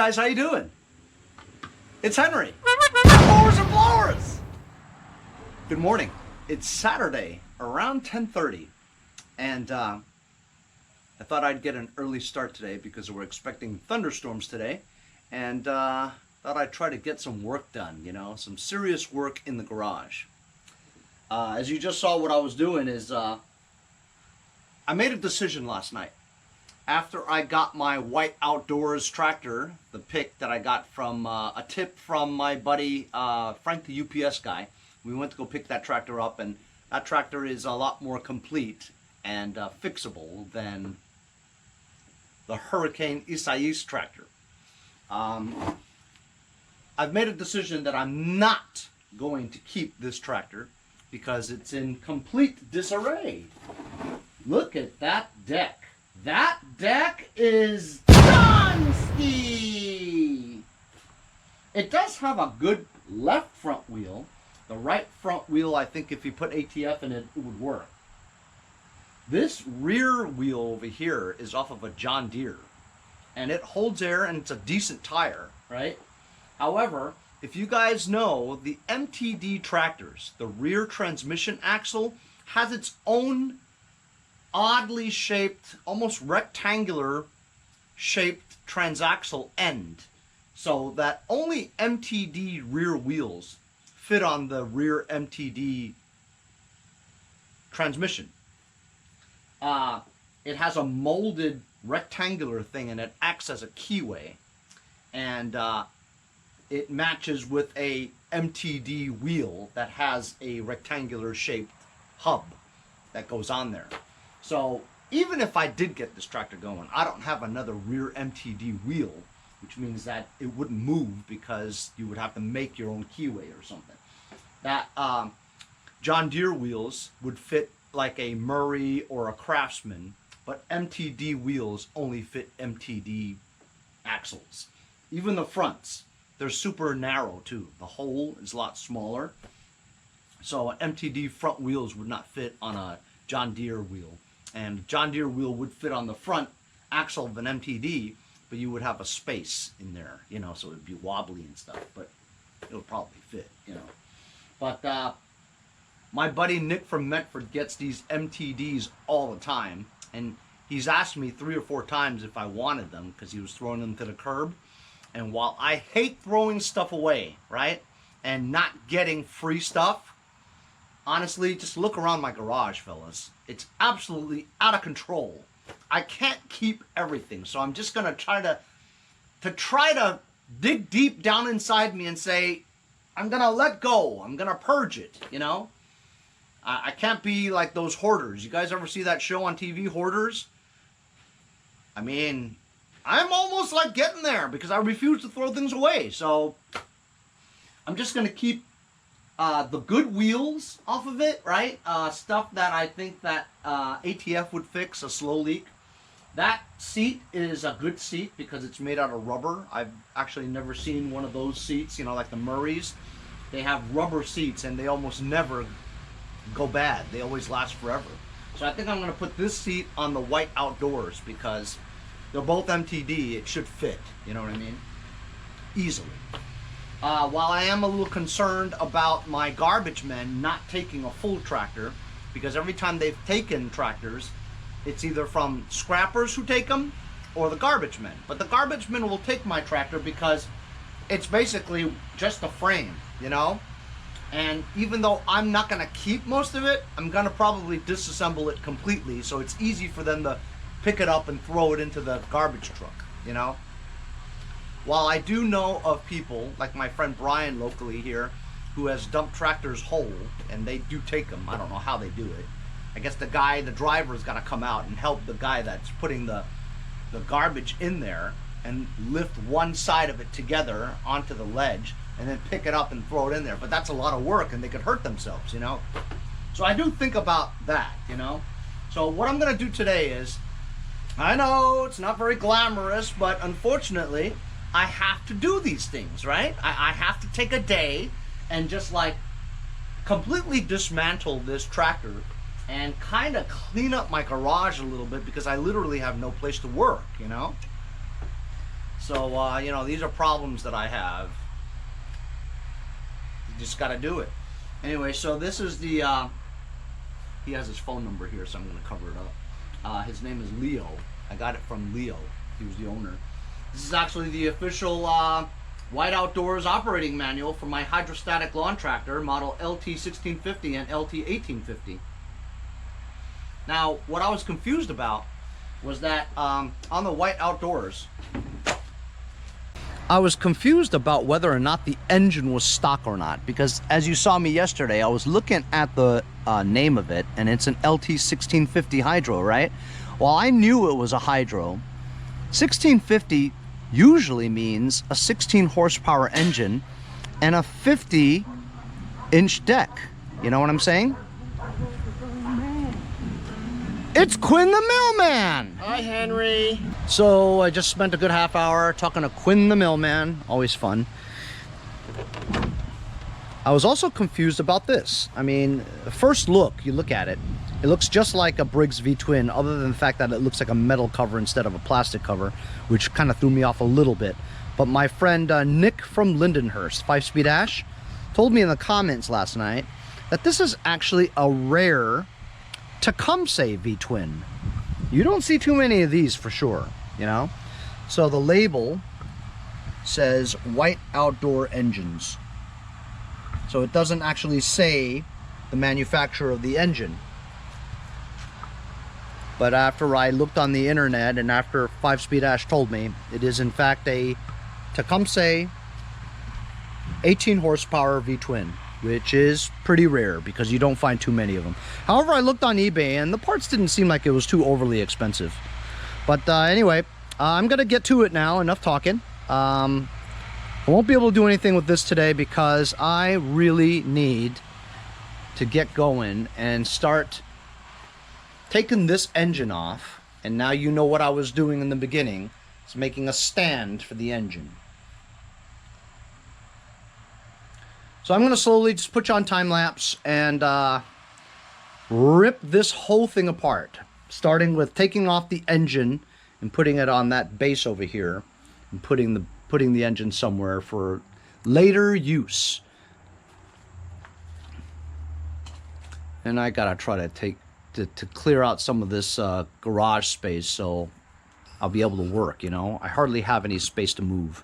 guys, how you doing? It's Henry. Mowers and blowers. Good morning. It's Saturday around 10:30, and I thought I'd get an early start today because we're expecting thunderstorms today, and thought I'd try to get some work done. You know, some serious work in the garage. As you just saw, what I was doing is I made a decision last night. After I got my white outdoors tractor, the pick that I got from a tip from my buddy Frank, the UPS guy, we went to go pick that tractor up, and that tractor is a lot more complete and fixable than the Hurricane ESAIAS tractor. I've made a decision that I'm not going to keep this tractor because it's in complete disarray. Look at that deck. That deck is Donski! It does have a good left front wheel. The right front wheel, I think if you put ATF in it, it would work. This rear wheel over here is off of a John Deere. And it holds air and it's a decent tire, right? However, if you guys know, the MTD tractors, the rear transmission axle, has its own oddly shaped, almost rectangular shaped transaxle end, so that only MTD rear wheels fit on the rear MTD transmission. It has a molded rectangular thing, and it acts as a keyway, and it matches with a MTD wheel that has a rectangular shaped hub that goes on there. So even if I did get this tractor going, I don't have another rear MTD wheel, which means that it wouldn't move because you would have to make your own keyway or something. That John Deere wheels would fit like a Murray or a Craftsman, but MTD wheels only fit MTD axles. Even the fronts, they're super narrow too. The hole is a lot smaller. So MTD front wheels would not fit on a John Deere wheel. And a John Deere wheel would fit on the front axle of an MTD, but you would have a space in there, you know, so it would be wobbly and stuff, but it would probably fit, you know. But my buddy Nick from Medford gets these MTDs all the time, and he's asked me 3 or 4 times if I wanted them because he was throwing them to the curb. And while I hate throwing stuff away, right, and not getting free stuff, honestly, just look around my garage, fellas. It's absolutely out of control. I can't keep everything, so I'm just gonna try to dig deep down inside me and say, I'm gonna let go. I'm gonna purge it. You know, I can't be like those hoarders. You guys ever see that show on TV, Hoarders? I mean, I'm almost like getting there because I refuse to throw things away. So I'm just gonna keep the good wheels off of it, right? Stuff that I think that ATF would fix, a slow leak. That seat is a good seat because it's made out of rubber. I've actually never seen one of those seats, you know, like the Murrays. They have rubber seats and they almost never go bad. They always last forever. So I think I'm going to put this seat on the white outdoors because they're both MTD. It should fit, you know what I mean? Easily. While I am a little concerned about my garbage men not taking a full tractor, because every time they've taken tractors, it's either from scrappers who take them or the garbage men. But the garbage men will take my tractor because it's basically just a frame, you know? And even though I'm not going to keep most of it, I'm going to probably disassemble it completely so it's easy for them to pick it up and throw it into the garbage truck, you know? While I do know of people, like my friend Brian locally here, who has dumped tractors whole, and they do take them. I don't know how they do it. I guess the driver's got to come out and help the guy that's putting the garbage in there and lift one side of it together onto the ledge and then pick it up and throw it in there. But that's a lot of work and they could hurt themselves, you know? So I do think about that, you know? So what I'm going to do today is, I know it's not very glamorous, but unfortunately, I have to do these things, right? I have to take a day and just like completely dismantle this tractor and kind of clean up my garage a little bit because I literally have no place to work, you know? So, you know, these are problems that I have. You just got to do it. Anyway, so this is the, he has his phone number here, so I'm going to cover it up. His name is Leo. I got it from Leo. He was the owner. This is actually the official White Outdoors operating manual for my hydrostatic lawn tractor, model LT1650 and LT1850. Now, what I was confused about was that on the White Outdoors, I was confused about whether or not the engine was stock or not, because as you saw me yesterday, I was looking at the name of it, and it's an LT1650 hydro, right? Well, I knew it was a hydro. 1650 usually means a 16 horsepower engine and a 50-inch deck. You know what I'm saying? It's Quinn the Millman! Hi, Henry. So I just spent a good half hour talking to Quinn the Millman. Always fun. I was also confused about this. I mean, first look, you look at it, it looks just like a Briggs V-twin, other than the fact that it looks like a metal cover instead of a plastic cover, which kind of threw me off a little bit. But my friend Nick from Lindenhurst, 5-Speed Ash, told me in the comments last night that this is actually a rare Tecumseh V-twin. You don't see too many of these for sure, you know? So the label says White Outdoor Engines. So it doesn't actually say the manufacturer of the engine. But after I looked on the internet and after 5-Speed Ash told me, it is in fact a Tecumseh 18 horsepower V-twin, which is pretty rare because you don't find too many of them. However, I looked on eBay and the parts didn't seem like it was too overly expensive. But anyway, I'm gonna get to it now. Enough talking. I won't be able to do anything with this today because I really need to get going and start taking this engine off. And now you know what I was doing in the beginning. It's making a stand for the engine. So I'm going to slowly just put you on time lapse and rip this whole thing apart, starting with taking off the engine and putting it on that base over here and putting the engine somewhere for later use. And I gotta try to clear out some of this garage space so I'll be able to work, you know. I hardly have any space to move.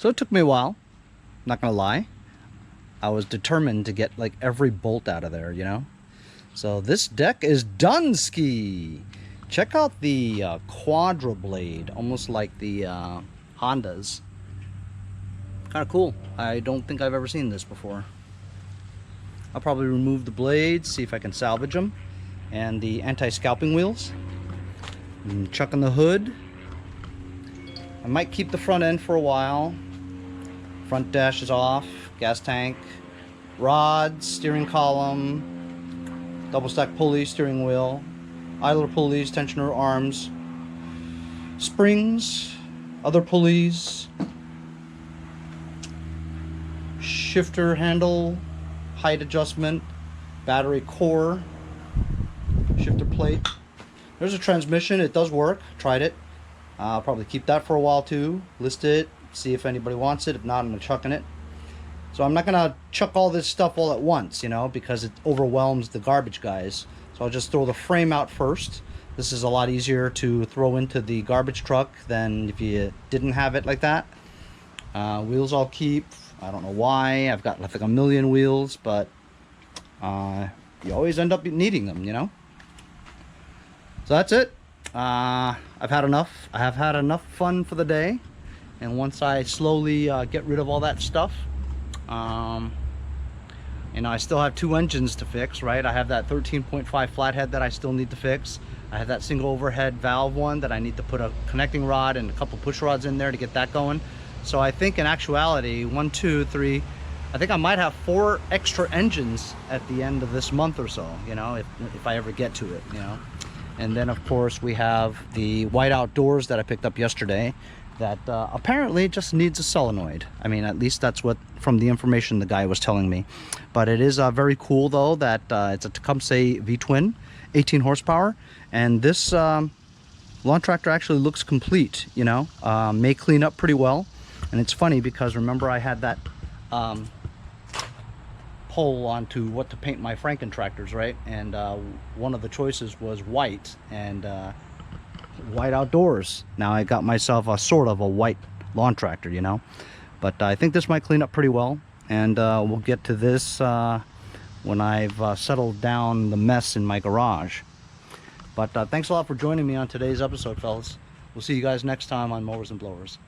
So it took me a while, not gonna lie. I was determined to get like every bolt out of there, you know. So this deck is done ski. Check out the Quadra blade, almost like the Hondas. Kind of cool. I don't think I've ever seen this before. I'll probably remove the blades, see if I can salvage them, and the anti-scalping wheels. And chuck in the hood. I might keep the front end for a while. Front dash is off, gas tank, rods, steering column, double stack pulley, steering wheel, idler pulleys, tensioner arms, springs, other pulleys, shifter handle, height adjustment, battery core, shifter plate. There's a transmission. It does work. Tried it. I'll probably keep that for a while too. List it. See if anybody wants it. If not, I'm going to chuck in it. So I'm not going to chuck all this stuff all at once, you know, because it overwhelms the garbage guys. So I'll just throw the frame out first. This is a lot easier to throw into the garbage truck than if you didn't have it like that. Wheels I'll keep. I don't know why. I've got like a million wheels, but you always end up needing them, you know. So that's it. I've had enough. I have had enough fun for the day. And once I slowly get rid of all that stuff, you know, I still have 2 engines to fix, right? I have that 13.5 flathead that I still need to fix. I have that single overhead valve one that I need to put a connecting rod and a couple push rods in there to get that going. So I think in actuality, 1, 2, 3, I think I might have 4 extra engines at the end of this month or so, you know, if I ever get to it, you know. And then of course we have the white outdoors that I picked up yesterday that apparently just needs a solenoid. I mean, at least that's what, from the information the guy was telling me. But it is very cool though that it's a Tecumseh V-twin, 18 horsepower. And this lawn tractor actually looks complete, you know, may clean up pretty well. And it's funny because remember I had that poll onto what to paint my Franken tractors, right? And one of the choices was white and white outdoors. Now I got myself a sort of a white lawn tractor, you know. But I think this might clean up pretty well, and we'll get to this when I've settled down the mess in my garage. But thanks a lot for joining me on today's episode, fellas. We'll see you guys next time on Mowers and Blowers.